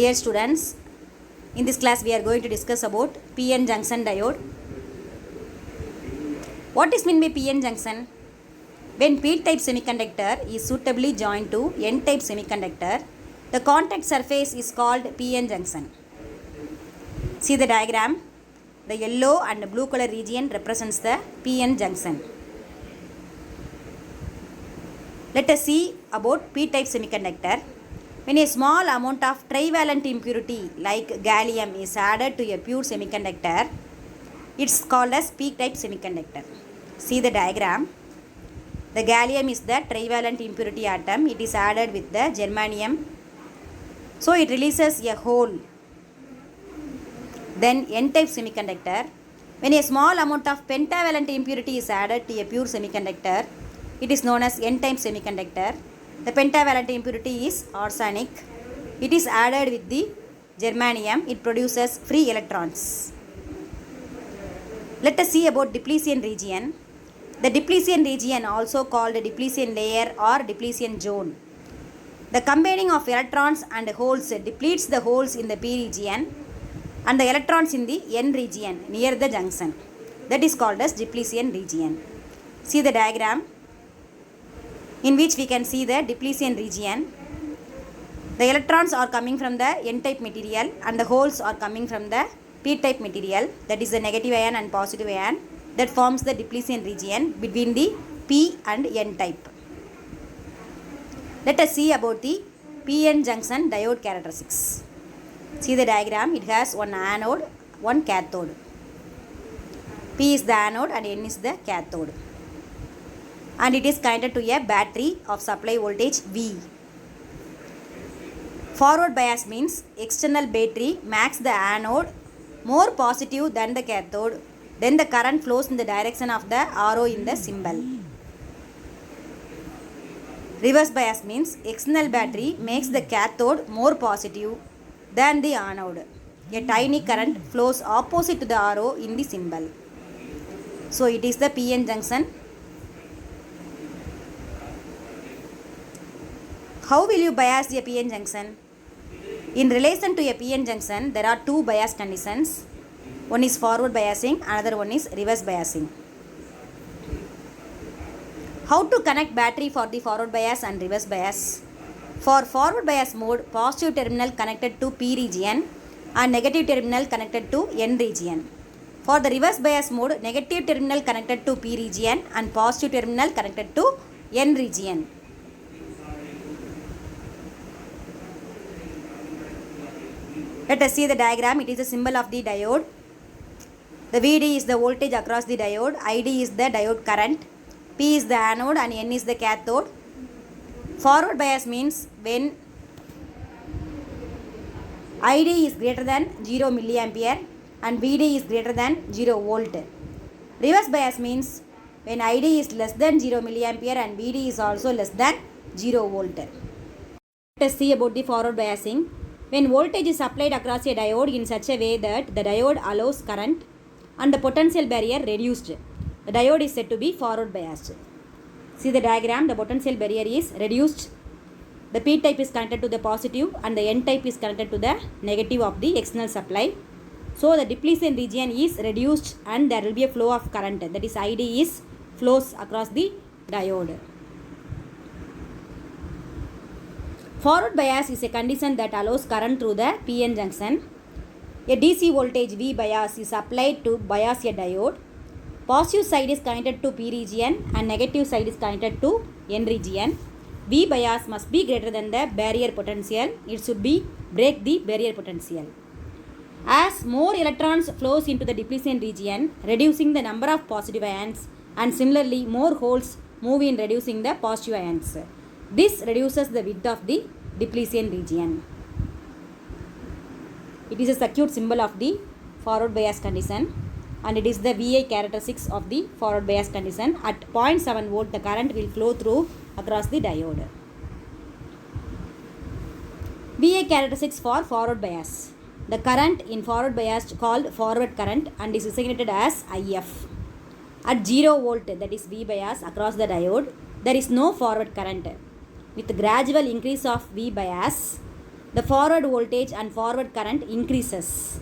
Dear students, in this class we are going to discuss about PN junction diode. What is meant by PN junction? When P-type semiconductor is suitably joined to N-type semiconductor, the contact surface is called PN junction. See the diagram. The yellow and blue color region represents the PN junction. Let us see about P-type semiconductor. When a small amount of trivalent impurity like gallium is added to a pure semiconductor, it's called as P-type semiconductor. See the diagram. The gallium is the trivalent impurity atom. It is added with the germanium. So it releases a hole. Then N-type semiconductor. When a small amount of pentavalent impurity is added to a pure semiconductor, it is known as N-type semiconductor. The pentavalent impurity is arsenic. It is added with the germanium. It produces free electrons. Let us see about depletion region. The depletion region, also called depletion layer or depletion zone. The combining of electrons and holes depletes the holes in the P region and the electrons in the N region near the junction. That is called as depletion region. See the diagram, in which we can see the depletion region. The electrons are coming from the N-type material and the holes are coming from the P-type material, that is the negative ion and positive ion, that forms the depletion region between the P and N-type. Let us see about the PN junction diode characteristics. See the diagram, it has one anode, one cathode. P is the anode and N is the cathode. And it is connected to a battery of supply voltage V. Forward bias means external battery makes the anode more positive than the cathode, then the current flows in the direction of the arrow in the symbol. Reverse bias means external battery makes the cathode more positive than the anode. A tiny current flows opposite to the arrow in the symbol. So it is the PN junction. How will you bias a PN junction? In relation to a PN junction, there are two bias conditions. One is forward biasing, another one is reverse biasing. How to connect battery for the forward bias and reverse bias? For forward bias mode, positive terminal connected to P region and negative terminal connected to N region. For the reverse bias mode, negative terminal connected to P region and positive terminal connected to N region. Let us see the diagram. It is a symbol of the diode. The VD is the voltage across the diode. ID is the diode current. P is the anode and N is the cathode. Forward bias means when ID is greater than 0 milliampere and VD is greater than 0 volt. Reverse bias means when ID is less than 0 milliampere and VD is also less than 0 volt. Let us see about the forward biasing. When voltage is applied across a diode in such a way that the diode allows current and the potential barrier reduced, the diode is said to be forward biased. See the diagram, the potential barrier is reduced. The P-type is connected to the positive and the N-type is connected to the negative of the external supply. So the depletion region is reduced and there will be a flow of current, that is ID is flows across the diode. Forward bias is a condition that allows current through the PN junction. A DC voltage V bias is applied to bias a diode. Positive side is connected to P region and negative side is connected to N region. V bias must be greater than the barrier potential. It should be break the barrier potential. As more electrons flows into the depletion region, reducing the number of positive ions, and similarly more holes move in reducing the positive ions. This reduces the width of the depletion region. It is a circuit symbol of the forward bias condition and it is the VA characteristics of the forward bias condition. At 0.7 volt the current will flow through across the diode. VA characteristics for forward bias. The current in forward bias called forward current and is designated as IF. At 0 volt, that is V bias across the diode, there is no forward current. With gradual increase of V bias, the forward voltage and forward current increases.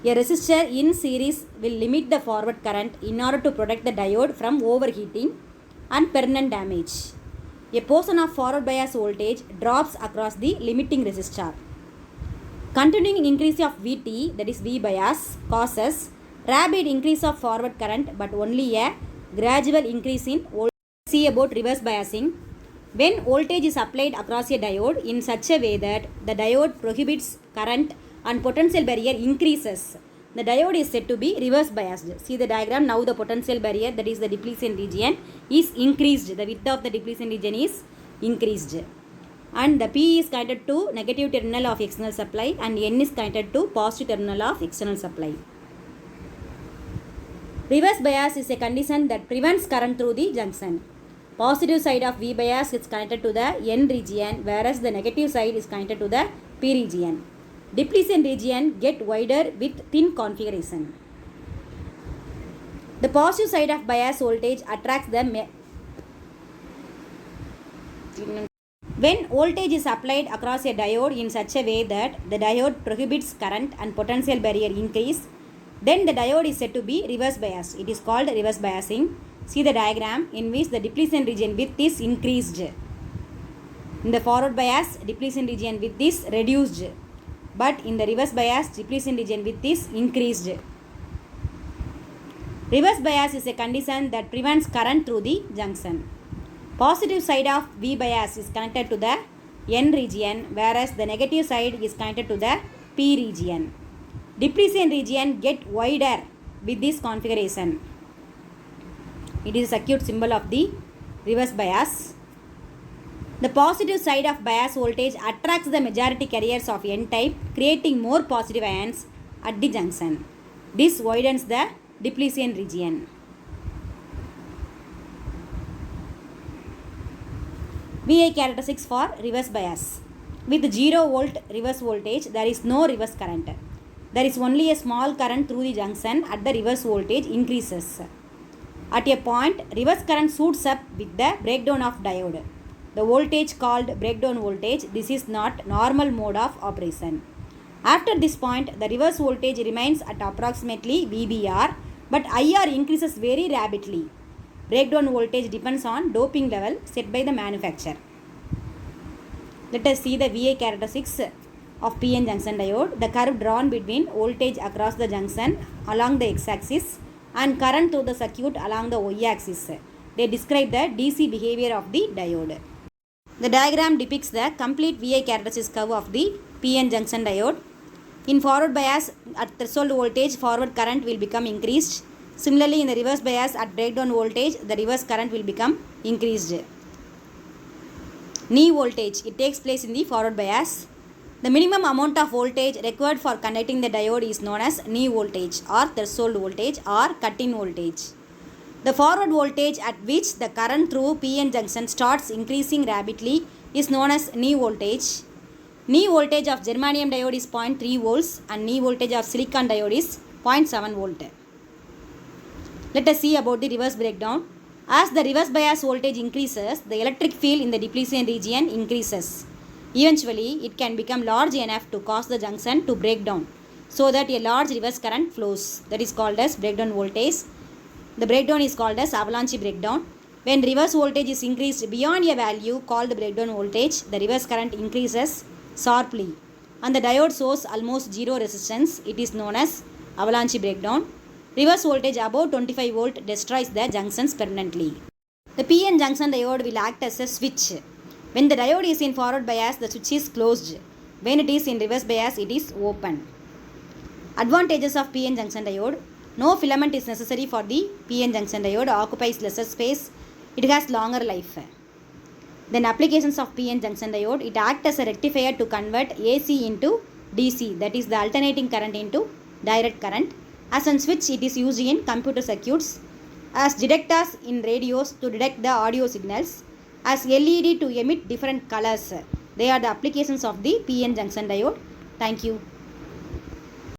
A resistor in series will limit the forward current in order to protect the diode from overheating and permanent damage. A portion of forward bias voltage drops across the limiting resistor. Continuing increase of Vt, that is V bias, causes rapid increase of forward current but only a gradual increase in voltage. See about reverse biasing. When voltage is applied across a diode in such a way that the diode prohibits current and potential barrier increases, the diode is said to be reverse biased. See the diagram. Now the potential barrier, that is the depletion region, is increased. The width of the depletion region is increased. And the P is connected to negative terminal of external supply and N is connected to positive terminal of external supply. Reverse bias is a condition that prevents current through the junction. Positive side of V bias is connected to the N region, whereas the negative side is connected to the P region. Depletion region get wider with thin configuration. The positive side of bias voltage attracts the when voltage is applied across a diode in such a way that the diode prohibits current and potential barrier increase, then the diode is said to be reverse biased. It is called reverse biasing. See the diagram in which the depletion region width is increased. In the forward bias, depletion region width is reduced. But in the reverse bias, depletion region width is increased. Reverse bias is a condition that prevents current through the junction. Positive side of V bias is connected to the N region, whereas the negative side is connected to the P region. Depletion region get wider with this configuration. It is a circuit symbol of the reverse bias. The positive side of bias voltage attracts the majority carriers of N-type, creating more positive ions at the junction. This widens the depletion region. VI characteristics for reverse bias. With 0 volt reverse voltage, there is no reverse current. There is only a small current through the junction at the reverse voltage increases. At a point, reverse current shoots up with the breakdown of diode. The voltage called breakdown voltage, this is not normal mode of operation. After this point, the reverse voltage remains at approximately VBR, but IR increases very rapidly. Breakdown voltage depends on doping level set by the manufacturer. Let us see the VI characteristics of PN junction diode. The curve drawn between voltage across the junction along the x-axis and current through the circuit along the y-axis. They describe the DC behavior of the diode. The diagram depicts the complete VI characteristics curve of the PN junction diode. In forward bias, at threshold voltage, forward current will become increased. Similarly, in the reverse bias, at breakdown voltage, the reverse current will become increased. Knee voltage, it takes place in the forward bias. The minimum amount of voltage required for conducting the diode is known as knee voltage or threshold voltage or cut-in voltage. The forward voltage at which the current through PN junction starts increasing rapidly is known as knee voltage. Knee voltage of germanium diode is 0.3 volts and knee voltage of silicon diode is 0.7 volt. Let us see about the reverse breakdown. As the reverse bias voltage increases, the electric field in the depletion region increases. Eventually, it can become large enough to cause the junction to break down so that a large reverse current flows. That is called as breakdown voltage. The breakdown is called as avalanche breakdown. When reverse voltage is increased beyond a value called breakdown voltage, the reverse current increases sharply and the diode shows almost zero resistance. It is known as avalanche breakdown. Reverse voltage above 25 volt destroys the junctions permanently. The PN junction diode will act as a switch. When the diode is in forward bias, the switch is closed. When it is in reverse bias, it is open. Advantages of PN junction diode. No filament is necessary for the PN junction diode, occupies lesser space, it has longer life. Then applications of PN junction diode, it acts as a rectifier to convert AC into DC, that is the alternating current into direct current. As a switch, it is used in computer circuits, as detectors in radios to detect the audio signals, as LED to emit different colors. They are the applications of the PN junction diode. Thank you.